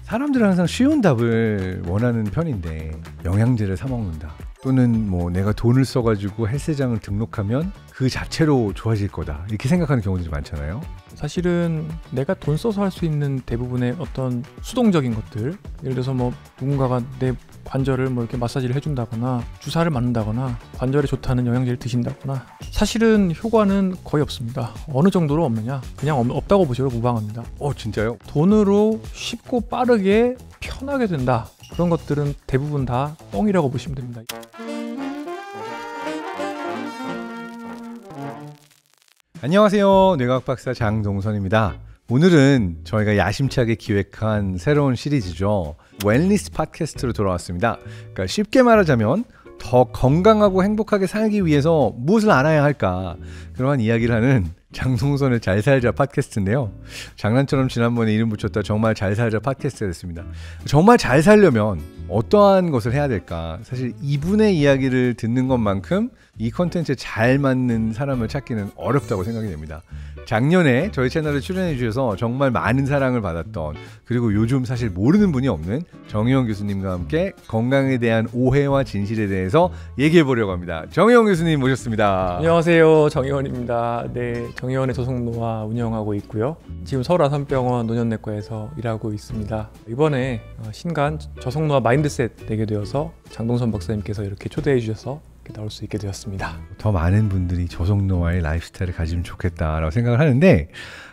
사람들은 항상 쉬운 답을 원하는 편인데 영양제를 사 먹는다 또는 뭐 내가 돈을 써가지고 헬스장을 등록하면 그 자체로 좋아질 거다 이렇게 생각하는 경우들이 많잖아요. 사실은 내가 돈 써서 할 수 있는 대부분의 어떤 수동적인 것들, 예를 들어서 뭐 누군가가 내 관절을 뭐 이렇게 마사지를 해준다거나 주사를 맞는다거나 관절에 좋다는 영양제를 드신다거나 사실은 효과는 거의 없습니다. 어느 정도로 없느냐? 그냥 없다고 보셔도 무방합니다. 진짜요? 돈으로 쉽고 빠르게 편하게 된다. 그런 것들은 대부분 다 뻥이라고 보시면 됩니다. 안녕하세요. 뇌과학박사 장동선입니다. 오늘은 저희가 야심차게 기획한 새로운 시리즈죠. 웰니스 팟캐스트로 돌아왔습니다. 그러니까 쉽게 말하자면 더 건강하고 행복하게 살기 위해서 무엇을 알아야 할까 그러한 이야기를 하는 장동선의 잘 살자 팟캐스트인데요. 장난처럼 지난번에 이름 붙였다 정말 잘 살자 팟캐스트가 됐습니다. 정말 잘 살려면 어떠한 것을 해야 될까? 사실 이분의 이야기를 듣는 것만큼 이 컨텐츠에 잘 맞는 사람을 찾기는 어렵다고 생각이 됩니다. 작년에 저희 채널에 출연해 주셔서 정말 많은 사랑을 받았던, 그리고 요즘 사실 모르는 분이 없는 정의원 교수님과 함께 건강에 대한 오해와 진실에 대해서 얘기해 보려고 합니다. 정의원 교수님 모셨습니다. 안녕하세요. 정의원입니다. 네, 정의원의 저속노화 운영하고 있고요. 지금 서울아산병원 노년내과에서 일하고 있습니다. 이번에 신간 저속노화 마인드셋 내게 되어서 장동선 박사님께서 이렇게 초대해 주셔서 나올 수 있게 되었습니다. 더 많은 분들이 저속노화의 라이프스타일을 가지면 좋겠다라고 생각을 하는데,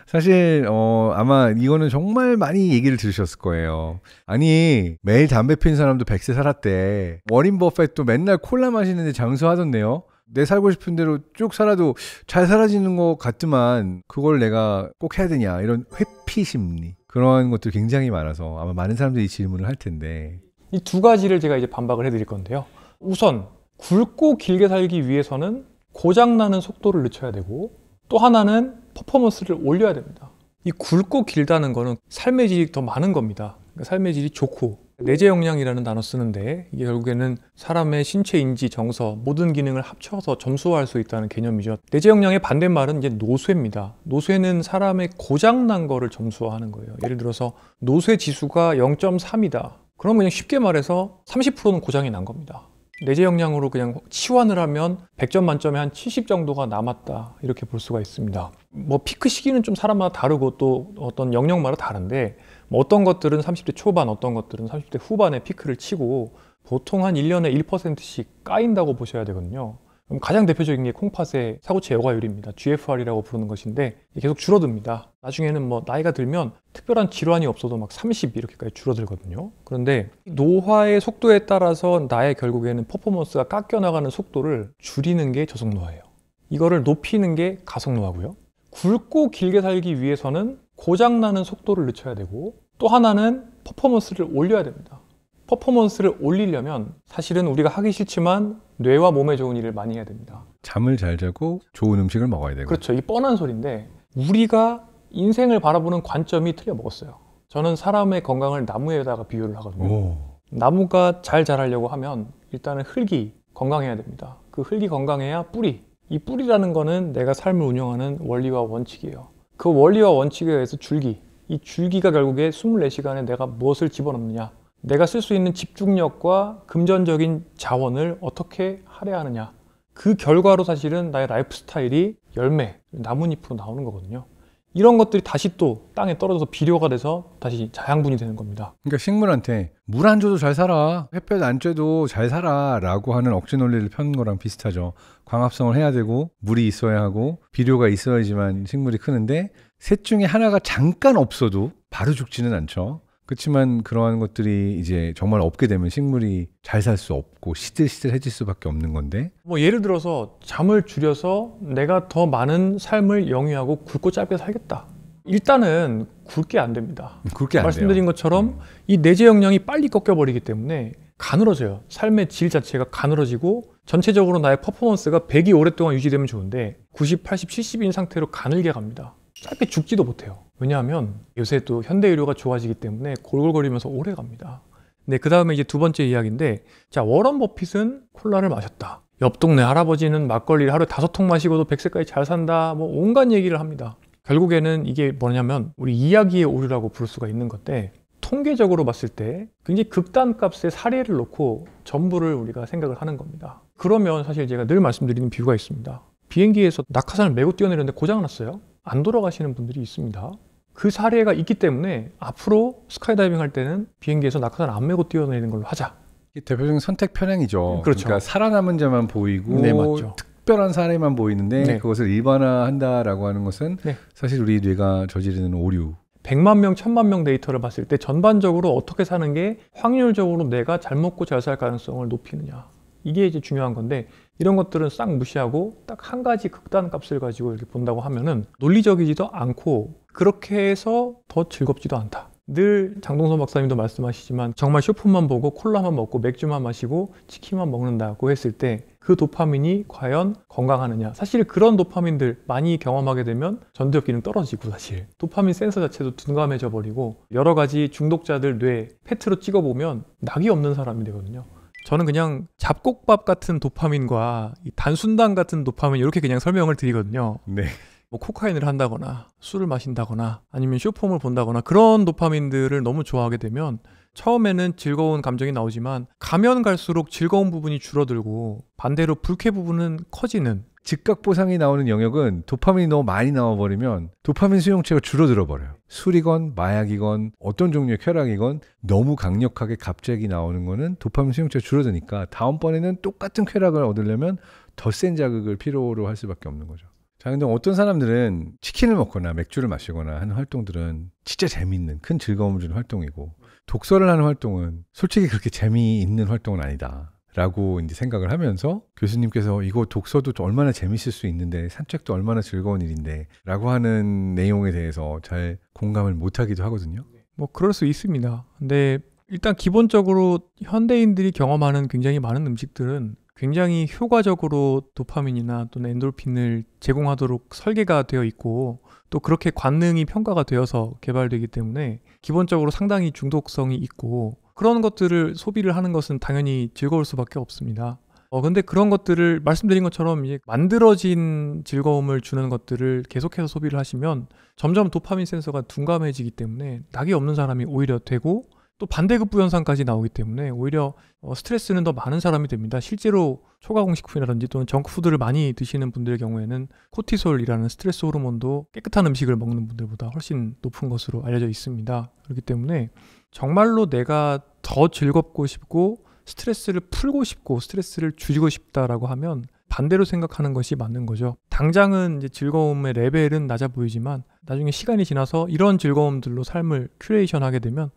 사실 아마 이거는 정말 많이 얘기를 들으셨을 거예요. 아니, 매일 담배 피는 사람도 100세 살았대. 워린 버핏도 맨날 콜라 마시는데 장수하던데요. 내 살고 싶은 대로 쭉 살아도 잘 살아지는 것 같지만 그걸 내가 꼭 해야 되냐, 이런 회피 심리, 그런 것들 굉장히 많아서 아마 많은 사람들이 이 질문을 할 텐데, 이 두 가지를 제가 이제 반박을 해드릴 건데요. 우선 굵고 길게 살기 위해서는 고장나는 속도를 늦춰야 되고, 또 하나는 퍼포먼스를 올려야 됩니다. 이 굵고 길다는 거는 삶의 질이 더 많은 겁니다. 그러니까 삶의 질이 좋고, 내재 역량이라는 단어 쓰는데 이게 결국에는 사람의 신체, 인지, 정서 모든 기능을 합쳐서 점수화할 수 있다는 개념이죠. 내재 역량의 반대말은 이제 노쇠입니다. 노쇠는 사람의 고장난 거를 점수화하는 거예요. 예를 들어서 노쇠 지수가 0.3이다. 그럼 그냥 쉽게 말해서 30%는 고장이 난 겁니다. 내재 역량으로 그냥 치환을 하면 100점 만점에 한 70 정도가 남았다, 이렇게 볼 수가 있습니다. 뭐 피크 시기는 좀 사람마다 다르고 또 어떤 영역마다 다른데, 뭐 어떤 것들은 30대 초반, 어떤 것들은 30대 후반에 피크를 치고 보통 한 1년에 1%씩 까인다고 보셔야 되거든요. 그럼 가장 대표적인 게 콩팥의 사고체 여과율입니다. GFR이라고 부르는 것인데 계속 줄어듭니다. 나중에는 뭐 나이가 들면 특별한 질환이 없어도 막 30 이렇게까지 줄어들거든요. 그런데 노화의 속도에 따라서 나의 결국에는 퍼포먼스가 깎여나가는 속도를 줄이는 게 저속노화예요. 이거를 높이는 게 가속노화고요. 굵고 길게 살기 위해서는 고장나는 속도를 늦춰야 되고, 또 하나는 퍼포먼스를 올려야 됩니다. 퍼포먼스를 올리려면 사실은 우리가 하기 싫지만 뇌와 몸에 좋은 일을 많이 해야 됩니다. 잠을 잘 자고 좋은 음식을 먹어야 되고. 그렇죠. 이 뻔한 소리인데 우리가 인생을 바라보는 관점이 틀려 먹었어요. 저는 사람의 건강을 나무에다가 비유를 하거든요. 나무가 잘 자라려고 하면 일단은 흙이 건강해야 됩니다. 그 흙이 건강해야 뿌리, 이 뿌리라는 거는 내가 삶을 운영하는 원리와 원칙이에요. 그 원리와 원칙에 의해서 줄기, 이 줄기가 결국에 24시간에 내가 무엇을 집어넣느냐, 내가 쓸 수 있는 집중력과 금전적인 자원을 어떻게 할애하느냐, 그 결과로 사실은 나의 라이프 스타일이 열매, 나뭇잎으로 나오는 거거든요. 이런 것들이 다시 또 땅에 떨어져서 비료가 돼서 다시 자양분이 되는 겁니다. 그러니까 식물한테 물 안 줘도 잘 살아, 햇볕 안 쬐도 잘 살아 라고 하는 억지 논리를 펴는 거랑 비슷하죠. 광합성을 해야 되고 물이 있어야 하고 비료가 있어야지만 식물이 크는데, 셋 중에 하나가 잠깐 없어도 바로 죽지는 않죠. 그렇지만 그러한 것들이 이제 정말 없게 되면 식물이 잘 살 수 없고 시들시들해질 수밖에 없는 건데, 뭐 예를 들어서 잠을 줄여서 내가 더 많은 삶을 영위하고 굵고 짧게 살겠다. 일단은 굵게 안 됩니다. 굵게 안 말씀드린 돼요. 것처럼 이 내재 역량이 빨리 꺾여버리기 때문에 가늘어져요. 삶의 질 자체가 가늘어지고 전체적으로 나의 퍼포먼스가 100이 오랫동안 유지되면 좋은데 90, 80, 70인 상태로 가늘게 갑니다. 짧게 죽지도 못해요. 왜냐하면 요새 또 현대의료가 좋아지기 때문에 골골거리면서 오래 갑니다. 네, 그 다음에 이제 두 번째 이야기인데, 자, 워런 버핏은 콜라를 마셨다. 옆 동네 할아버지는 막걸리를 하루에 5통 마시고도 100세까지 잘 산다. 뭐 온갖 얘기를 합니다. 결국에는 이게 뭐냐면 우리 이야기의 오류라고 부를 수가 있는 건데, 통계적으로 봤을 때 굉장히 극단값의 사례를 놓고 전부를 우리가 생각을 하는 겁니다. 그러면 사실 제가 늘 말씀드리는 비유가 있습니다. 비행기에서 낙하산을 메고 뛰어내렸는데 고장났어요. 안 돌아가시는 분들이 있습니다. 그 사례가 있기 때문에 앞으로 스카이다이빙 할 때는 비행기에서 낙하산을 안 메고 뛰어내리는 걸로 하자. 이게 대표적인 선택 편향이죠. 그렇죠. 그러니까 살아남은 자만 보이고 네, 맞죠. 특별한 사례만 보이는데 네. 그것을 일반화한다라고 하는 것은 네. 사실 우리 뇌가 저지르는 오류. 100만 명, 1000만 명 데이터를 봤을 때 전반적으로 어떻게 사는 게 확률적으로 내가 잘 먹고 잘 살 가능성을 높이느냐. 이게 이제 중요한 건데 이런 것들은 싹 무시하고 딱 한 가지 극단값을 가지고 이렇게 본다고 하면은 논리적이지도 않고 그렇게 해서 더 즐겁지도 않다. 늘 장동선 박사님도 말씀하시지만 정말 쇼폼만 보고 콜라만 먹고 맥주만 마시고 치킨만 먹는다고 했을 때 그 도파민이 과연 건강하느냐. 사실 그런 도파민들 많이 경험하게 되면 전두엽 기능 떨어지고 사실 도파민 센서 자체도 둔감해져 버리고 여러 가지 중독자들 뇌 페트로 찍어보면 낙이 없는 사람이 되거든요. 저는 그냥 잡곡밥 같은 도파민과 이 단순당 같은 도파민 이렇게 그냥 설명을 드리거든요. 네. 뭐 코카인을 한다거나 술을 마신다거나 아니면 쇼폼을 본다거나 그런 도파민들을 너무 좋아하게 되면 처음에는 즐거운 감정이 나오지만 가면 갈수록 즐거운 부분이 줄어들고 반대로 불쾌 부분은 커지는 즉각 보상이 나오는 영역은 도파민이 너무 많이 나와버리면 도파민 수용체가 줄어들어 버려요. 술이건 마약이건 어떤 종류의 쾌락이건 너무 강력하게 갑자기 나오는 거는 도파민 수용체가 줄어드니까 다음번에는 똑같은 쾌락을 얻으려면 더 센 자극을 필요로 할 수밖에 없는 거죠. 자, 근데 어떤 사람들은 치킨을 먹거나 맥주를 마시거나 하는 활동들은 진짜 재미있는 큰 즐거움을 주는 활동이고 독서를 하는 활동은 솔직히 그렇게 재미있는 활동은 아니다 라고 이제 생각을 하면서 교수님께서 이거 독서도 얼마나 재밌을 수 있는데 산책도 얼마나 즐거운 일인데 라고 하는 내용에 대해서 잘 공감을 못하기도 하거든요. 뭐 그럴 수 있습니다. 근데 일단 기본적으로 현대인들이 경험하는 굉장히 많은 음식들은 굉장히 효과적으로 도파민이나 또는 엔돌핀을 제공하도록 설계가 되어 있고 또 그렇게 관능이 평가가 되어서 개발되기 때문에 기본적으로 상당히 중독성이 있고 그런 것들을 소비를 하는 것은 당연히 즐거울 수밖에 없습니다. 근데 그런 것들을 말씀드린 것처럼 이제 만들어진 즐거움을 주는 것들을 계속해서 소비를 하시면 점점 도파민 센서가 둔감해지기 때문에 낙이 없는 사람이 오히려 되고 또 반대급부 현상까지 나오기 때문에 오히려 스트레스는 더 많은 사람이 됩니다. 실제로 초가공식품이라든지 또는 정크푸드를 많이 드시는 분들의 경우에는 코티솔이라는 스트레스 호르몬도 깨끗한 음식을 먹는 분들보다 훨씬 높은 것으로 알려져 있습니다. 그렇기 때문에 정말로 내가 더 즐겁고 싶고 스트레스를 풀고 싶고 스트레스를 줄이고 싶다라고 하면 반대로 생각하는 것이 맞는 거죠. 당장은 이제 즐거움의 레벨은 낮아 보이지만 나중에 시간이 지나서 이런 즐거움들로 삶을 큐레이션하게 되면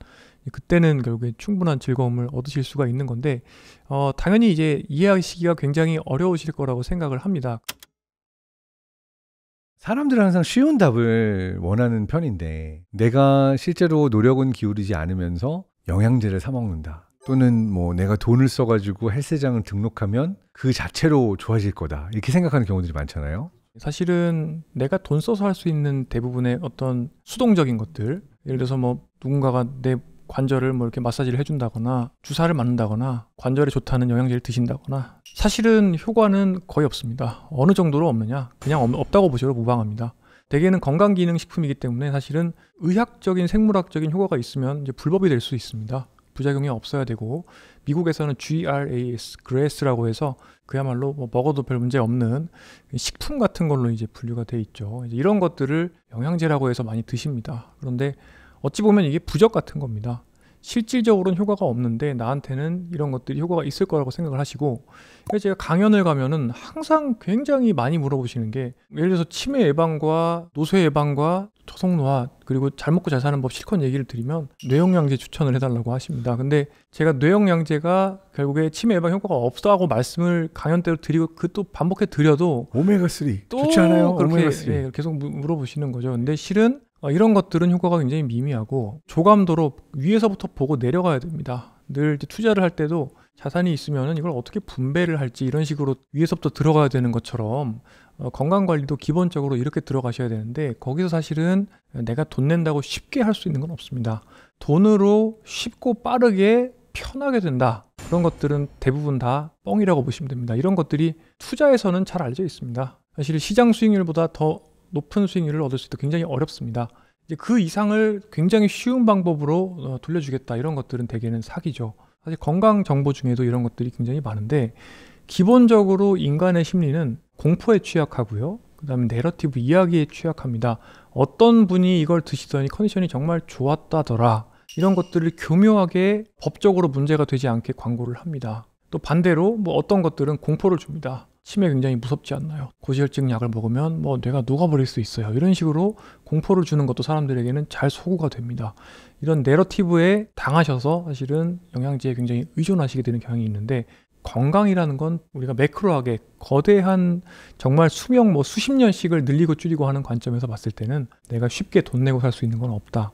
그때는 결국에 충분한 즐거움을 얻으실 수가 있는 건데 당연히 이제 이해하시기가 굉장히 어려우실 거라고 생각을 합니다. 사람들은 항상 쉬운 답을 원하는 편인데 내가 실제로 노력은 기울이지 않으면서 영양제를 사 먹는다. 또는 뭐 내가 돈을 써가지고 헬스장을 등록하면 그 자체로 좋아질 거다. 이렇게 생각하는 경우들이 많잖아요. 사실은 내가 돈 써서 할 수 있는 대부분의 어떤 수동적인 것들, 예를 들어서 뭐 누군가가 내 관절을 뭐 이렇게 마사지를 해준다거나 주사를 맞는다거나 관절에 좋다는 영양제를 드신다거나 사실은 효과는 거의 없습니다. 어느 정도로 없느냐? 그냥 없다고 보셔도 무방합니다. 대개는 건강기능식품이기 때문에 사실은 의학적인 생물학적인 효과가 있으면 이제 불법이 될 수 있습니다. 부작용이 없어야 되고 미국에서는 GRAS라고 해서 그야말로 뭐 먹어도 별 문제 없는 식품 같은 걸로 이제 분류가 돼 있죠. 이제 이런 것들을 영양제라고 해서 많이 드십니다. 그런데 어찌 보면 이게 부적 같은 겁니다. 실질적으로는 효과가 없는데 나한테는 이런 것들이 효과가 있을 거라고 생각을 하시고 그래서 제가 강연을 가면은 항상 굉장히 많이 물어보시는 게 예를 들어서 치매 예방과 노쇠 예방과 저속노화 그리고 잘 먹고 잘 사는 법 실컷 얘기를 드리면 뇌영양제 추천을 해달라고 하십니다. 근데 제가 뇌영양제가 결국에 치매 예방 효과가 없다고 말씀을 강연 때로 드리고 그 또 반복해 드려도 오메가3 또 좋지 않아요? 그렇게 오메가3 계속 물어보시는 거죠. 근데 실은 이런 것들은 효과가 굉장히 미미하고 조감도로 위에서부터 보고 내려가야 됩니다. 늘 이제 투자를 할 때도 자산이 있으면 이걸 어떻게 분배를 할지 이런 식으로 위에서부터 들어가야 되는 것처럼 건강관리도 기본적으로 이렇게 들어가셔야 되는데 거기서 사실은 내가 돈 낸다고 쉽게 할 수 있는 건 없습니다. 돈으로 쉽고 빠르게 편하게 된다. 그런 것들은 대부분 다 뻥이라고 보시면 됩니다. 이런 것들이 투자에서는 잘 알려져 있습니다. 사실 시장 수익률보다 더 높은 수익률을 얻을 수 있도 굉장히 어렵습니다. 이제 그 이상을 굉장히 쉬운 방법으로 돌려주겠다 이런 것들은 대개는 사기죠. 사실 건강 정보 중에도 이런 것들이 굉장히 많은데 기본적으로 인간의 심리는 공포에 취약하고요. 그다음에 내러티브 이야기에 취약합니다. 어떤 분이 이걸 드시더니 컨디션이 정말 좋았다더라. 이런 것들을 교묘하게 법적으로 문제가 되지 않게 광고를 합니다. 또 반대로 뭐 어떤 것들은 공포를 줍니다. 치매 굉장히 무섭지 않나요? 고지혈증 약을 먹으면 뭐 뇌가 녹아버릴 수 있어요. 이런 식으로 공포를 주는 것도 사람들에게는 잘 소구가 됩니다. 이런 내러티브에 당하셔서 사실은 영양제에 굉장히 의존하시게 되는 경향이 있는데 건강이라는 건 우리가 매크로하게 거대한 정말 수명 뭐 수십 년씩을 늘리고 줄이고 하는 관점에서 봤을 때는 내가 쉽게 돈 내고 살 수 있는 건 없다.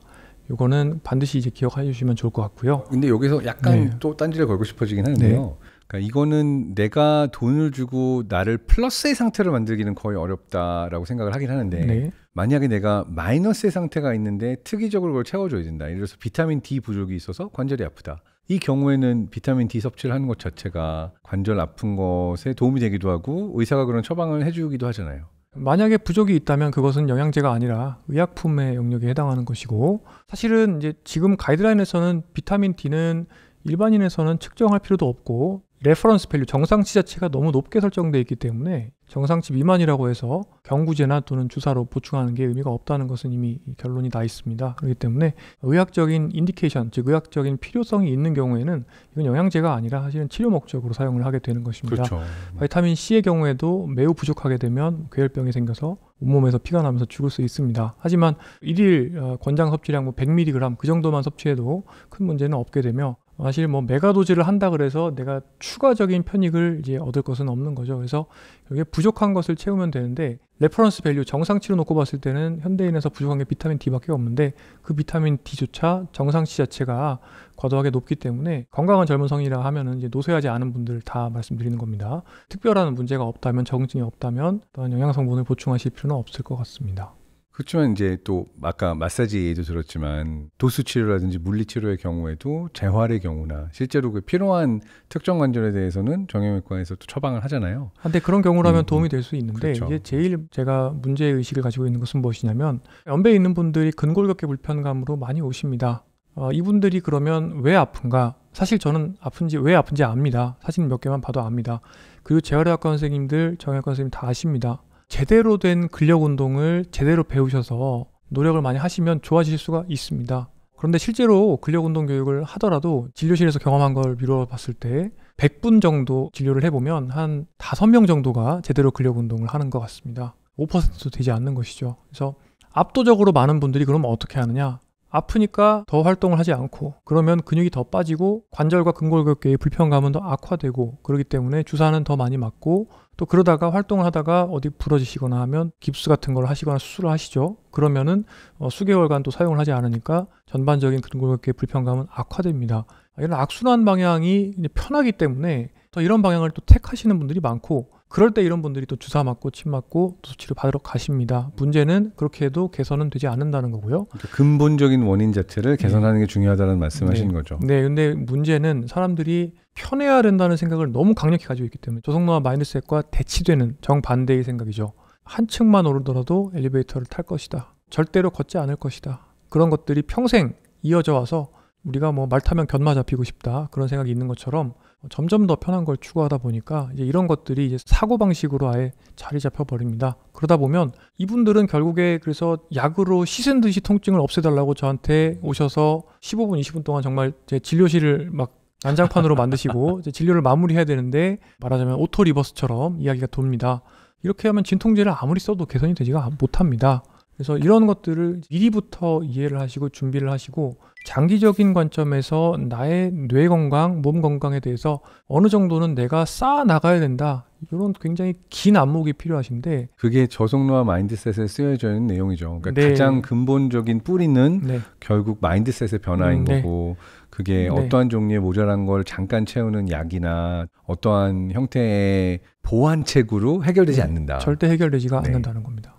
이거는 반드시 이제 기억해 주시면 좋을 것 같고요. 근데 여기서 약간 또 딴지를 걸고 싶어지긴 하는데요. 그러니까 이거는 내가 돈을 주고 나를 플러스의 상태로 만들기는 거의 어렵다라고 생각을 하긴 하는데 만약에 내가 마이너스의 상태가 있는데 특이적으로 그걸 채워줘야 된다. 예를 들어서 비타민 D 부족이 있어서 관절이 아프다. 이 경우에는 비타민 D 섭취를 하는 것 자체가 관절 아픈 것에 도움이 되기도 하고 의사가 그런 처방을 해주기도 하잖아요. 만약에 부족이 있다면 그것은 영양제가 아니라 의약품의 영역에 해당하는 것이고 사실은 이제 지금 가이드라인에서는 비타민 D는 일반인에서는 측정할 필요도 없고 레퍼런스 밸류 정상치 자체가 너무 높게 설정되어 있기 때문에 정상치 미만이라고 해서 경구제나 또는 주사로 보충하는 게 의미가 없다는 것은 이미 결론이 나 있습니다. 그렇기 때문에 의학적인 인디케이션, 즉 의학적인 필요성이 있는 경우에는 이건 영양제가 아니라 사실은 치료 목적으로 사용을 하게 되는 것입니다. 그렇죠. 바이타민 C의 경우에도 매우 부족하게 되면 괴혈병이 생겨서 온몸에서 피가 나면서 죽을 수 있습니다. 하지만 일일 권장 섭취량 뭐 100mg 그 정도만 섭취해도 큰 문제는 없게 되며 사실 뭐 메가도즈를 한다 그래서 내가 추가적인 편익을 이제 얻을 것은 없는 거죠. 그래서 여기에 부족한 것을 채우면 되는데 레퍼런스 밸류 정상치로 놓고 봤을 때는 현대인에서 부족한 게 비타민 D밖에 없는데 그 비타민 D조차 정상치 자체가 과도하게 높기 때문에 건강한 젊은 성인이라 하면은 이제 노쇠하지 않은 분들 다 말씀드리는 겁니다. 특별한 문제가 없다면 적응증이 없다면 또한 영양 성분을 보충하실 필요는 없을 것 같습니다. 그렇지만 이제 또 아까 마사지 얘기도 들었지만 도수 치료라든지 물리 치료의 경우에도 재활의 경우나 실제로 그 필요한 특정 관절에 대해서는 정형외과에서 또 처방을 하잖아요. 근데 그런 경우라면 도움이 될 수 있는데 그렇죠. 이제 제일 제가 문제 의식을 가지고 있는 것은 무엇이냐면 연배에 있는 분들이 근골격계 불편감으로 많이 오십니다. 이분들이 그러면 왜 아픈가? 사실 저는 왜 아픈지 압니다. 사진 몇 개만 봐도 압니다. 그리고 재활의학과 선생님들, 정형외과 선생님 다 아십니다. 제대로 된 근력 운동을 제대로 배우셔서 노력을 많이 하시면 좋아지실 수가 있습니다. 그런데 실제로 근력 운동 교육을 하더라도 진료실에서 경험한 걸 미루어 봤을 때 100분 정도 진료를 해보면 한 5명 정도가 제대로 근력 운동을 하는 것 같습니다. 5%도 되지 않는 것이죠. 그래서 압도적으로 많은 분들이 그럼 어떻게 하느냐? 아프니까 더 활동을 하지 않고 그러면 근육이 더 빠지고 관절과 근골격계의 불편감은 더 악화되고 그렇기 때문에 주사는 더 많이 맞고 또 그러다가 활동을 하다가 어디 부러지시거나 하면 깁스 같은 걸 하시거나 수술을 하시죠. 그러면은 수개월간 또 사용을 하지 않으니까 전반적인 근골격계의 불편감은 악화됩니다. 이런 악순환 방향이 편하기 때문에 또 이런 방향을 또 택하시는 분들이 많고 그럴 때 이런 분들이 또 주사 맞고 침 맞고 수치를 받으러 가십니다. 문제는 그렇게 해도 개선은 되지 않는다는 거고요. 그러니까 근본적인 원인 자체를 개선하는 게 중요하다는 말씀하시는 거죠. 네, 근데 문제는 사람들이 편해야 된다는 생각을 너무 강력히 가지고 있기 때문에 조성노화 마인드셋과 대치되는 정반대의 생각이죠. 한 층만 오르더라도 엘리베이터를 탈 것이다. 절대로 걷지 않을 것이다. 그런 것들이 평생 이어져 와서 우리가 뭐 말 타면 견마 잡히고 싶다 그런 생각이 있는 것처럼 점점 더 편한 걸 추구하다 보니까 이제 이런 것들이 이제 사고방식으로 아예 자리 잡혀 버립니다. 그러다 보면 이분들은 결국에 그래서 약으로 씻은 듯이 통증을 없애달라고 저한테 오셔서 15분, 20분 동안 정말 제 진료실을 막 난장판으로 만드시고 이제 진료를 마무리해야 되는데 말하자면 오토 리버스처럼 이야기가 돕니다. 이렇게 하면 진통제를 아무리 써도 개선이 되지가 못합니다. 그래서 이런 것들을 미리부터 이해를 하시고 준비를 하시고 장기적인 관점에서 나의 뇌 건강, 몸 건강에 대해서 어느 정도는 내가 쌓아 나가야 된다. 이런 굉장히 긴 안목이 필요하신데 그게 저속노화 마인드셋에 쓰여져 있는 내용이죠. 그러니까 가장 근본적인 뿌리는 결국 마인드셋의 변화인 거고 그게 어떠한 종류의 모자란 걸 잠깐 채우는 약이나 어떠한 형태의 보완책으로 해결되지 않는다. 절대 해결되지가 않는다는 겁니다.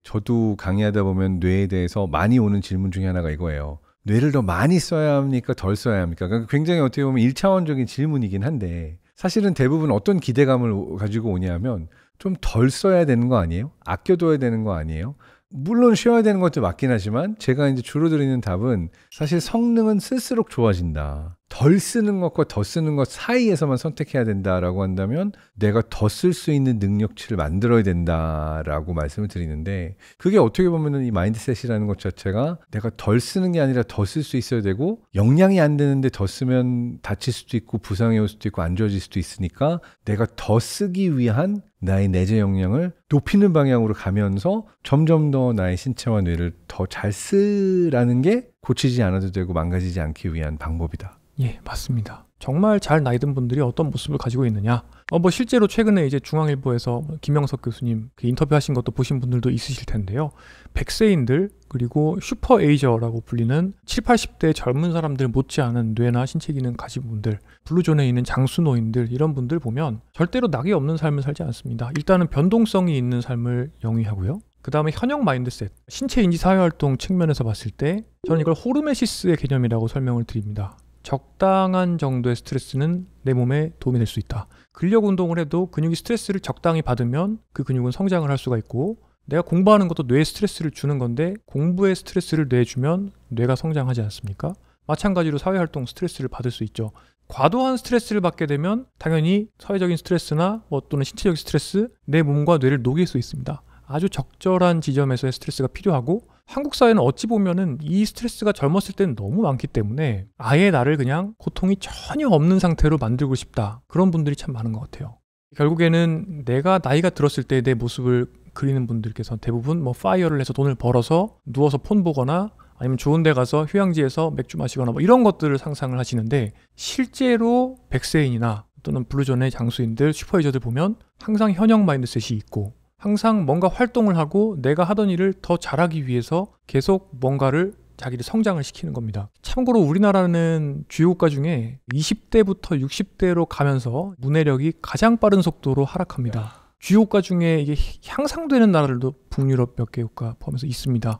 저도 강의하다 보면 뇌에 대해서 많이 오는 질문 중에 하나가 이거예요. 뇌를 더 많이 써야 합니까? 덜 써야 합니까? 그러니까 굉장히 어떻게 보면 1차원적인 질문이긴 한데 사실은 대부분 어떤 기대감을 가지고 오냐면 좀 덜 써야 되는 거 아니에요? 아껴둬야 되는 거 아니에요? 물론 쉬어야 되는 것도 맞긴 하지만 제가 이제 주로 드리는 답은 사실 성능은 쓸수록 좋아진다. 덜 쓰는 것과 더 쓰는 것 사이에서만 선택해야 된다라고 한다면 내가 더 쓸 수 있는 능력치를 만들어야 된다라고 말씀을 드리는데, 그게 어떻게 보면은 이 마인드셋이라는 것 자체가 내가 덜 쓰는 게 아니라 더 쓸 수 있어야 되고, 역량이 안 되는데 더 쓰면 다칠 수도 있고 부상이 올 수도 있고 안 좋아질 수도 있으니까 내가 더 쓰기 위한 나의 내재 역량을 높이는 방향으로 가면서 점점 더 나의 신체와 뇌를 더 잘 쓰라는 게 고치지 않아도 되고 망가지지 않기 위한 방법이다. 예, 맞습니다. 정말 잘 나이든 분들이 어떤 모습을 가지고 있느냐. 실제로 최근에 이제 중앙일보에서 김영석 교수님 인터뷰하신 것도 보신 분들도 있으실 텐데요. 100세인들 그리고 슈퍼에이저라고 불리는 7, 80대 젊은 사람들 못지않은 뇌나 신체 기능 가진 분들, 블루존에 있는 장수노인들, 이런 분들 보면 절대로 낙이 없는 삶을 살지 않습니다. 일단은 변동성이 있는 삶을 영위하고요. 그 다음에 현역 마인드셋, 신체 인지 사회활동 측면에서 봤을 때 저는 이걸 호르메시스의 개념이라고 설명을 드립니다. 적당한 정도의 스트레스는 내 몸에 도움이 될 수 있다. 근력 운동을 해도 근육이 스트레스를 적당히 받으면 그 근육은 성장을 할 수가 있고, 내가 공부하는 것도 뇌에 스트레스를 주는 건데 공부에 스트레스를 내주면 뇌가 성장하지 않습니까? 마찬가지로 사회활동 스트레스를 받을 수 있죠. 과도한 스트레스를 받게 되면 당연히 사회적인 스트레스나 또는 신체적 스트레스, 내 몸과 뇌를 녹일 수 있습니다. 아주 적절한 지점에서의 스트레스가 필요하고, 한국 사회는 어찌 보면은 이 스트레스가 젊었을 때는 너무 많기 때문에 아예 나를 그냥 고통이 전혀 없는 상태로 만들고 싶다, 그런 분들이 참 많은 것 같아요. 결국에는 내가 나이가 들었을 때 내 모습을 그리는 분들께서 대부분 파이어를 해서 돈을 벌어서 누워서 폰 보거나 아니면 좋은 데 가서 휴양지에서 맥주 마시거나 이런 것들을 상상을 하시는데, 실제로 백세인이나 또는 블루존의 장수인들, 슈퍼에이저들 보면 항상 현역 마인드셋이 있고 항상 뭔가 활동을 하고 내가 하던 일을 더 잘하기 위해서 계속 뭔가를 자기를 성장을 시키는 겁니다. 참고로 우리나라는 주요 국가 중에 20대부터 60대로 가면서 문해력이 가장 빠른 속도로 하락합니다. 주요 국가 중에 이게 향상되는 나라들도 북유럽 몇 개 국가 포함해서 있습니다.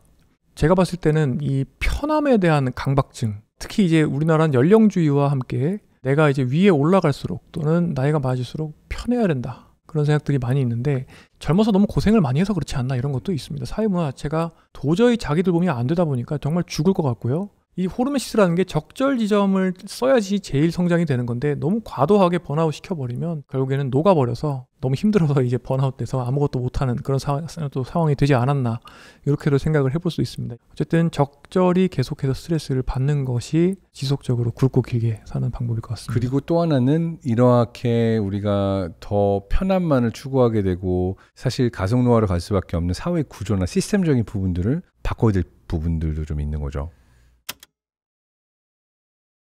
제가 봤을 때는 이 편함에 대한 강박증, 특히 이제 우리나라는 연령주의와 함께 내가 이제 위에 올라갈수록 또는 나이가 많아질수록 편해야 된다, 그런 생각들이 많이 있는데, 젊어서 너무 고생을 많이 해서 그렇지 않나, 이런 것도 있습니다. 사회문화 자체가 도저히 자기들 몸이 안 되다 보니까 정말 죽을 것 같고요. 이 호르메시스라는 게 적절 지점을 써야지 제일 성장이 되는 건데 너무 과도하게 번아웃 시켜버리면 결국에는 녹아버려서 너무 힘들어서 이제 번아웃 돼서 아무것도 못하는 그런 상황이 되지 않았나, 이렇게도 생각을 해볼 수 있습니다. 어쨌든 적절히 계속해서 스트레스를 받는 것이 지속적으로 굵고 길게 사는 방법일 것 같습니다. 그리고 또 하나는 이렇게 우리가 더 편함만을 추구하게 되고 사실 가속 노화로 갈 수밖에 없는 사회 구조나 시스템적인 부분들을 바꿔야 될 부분들도 좀 있는 거죠.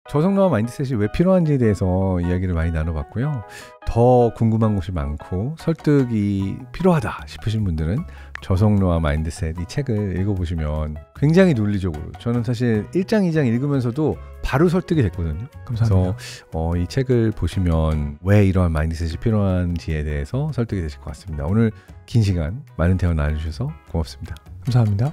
저속노화 마인드셋이 왜 필요한지에 대해서 이야기를 많이 나눠봤고요. 더 궁금한 것이 많고 설득이 필요하다 싶으신 분들은 저속노화 마인드셋 이 책을 읽어보시면 굉장히 논리적으로, 저는 사실 1장, 2장 읽으면서도 바로 설득이 됐거든요. 감사합니다. 그래서 이 책을 보시면 왜 이러한 마인드셋이 필요한지에 대해서 설득이 되실 것 같습니다. 오늘 긴 시간 많은 대화 나눠주셔서 고맙습니다. 감사합니다.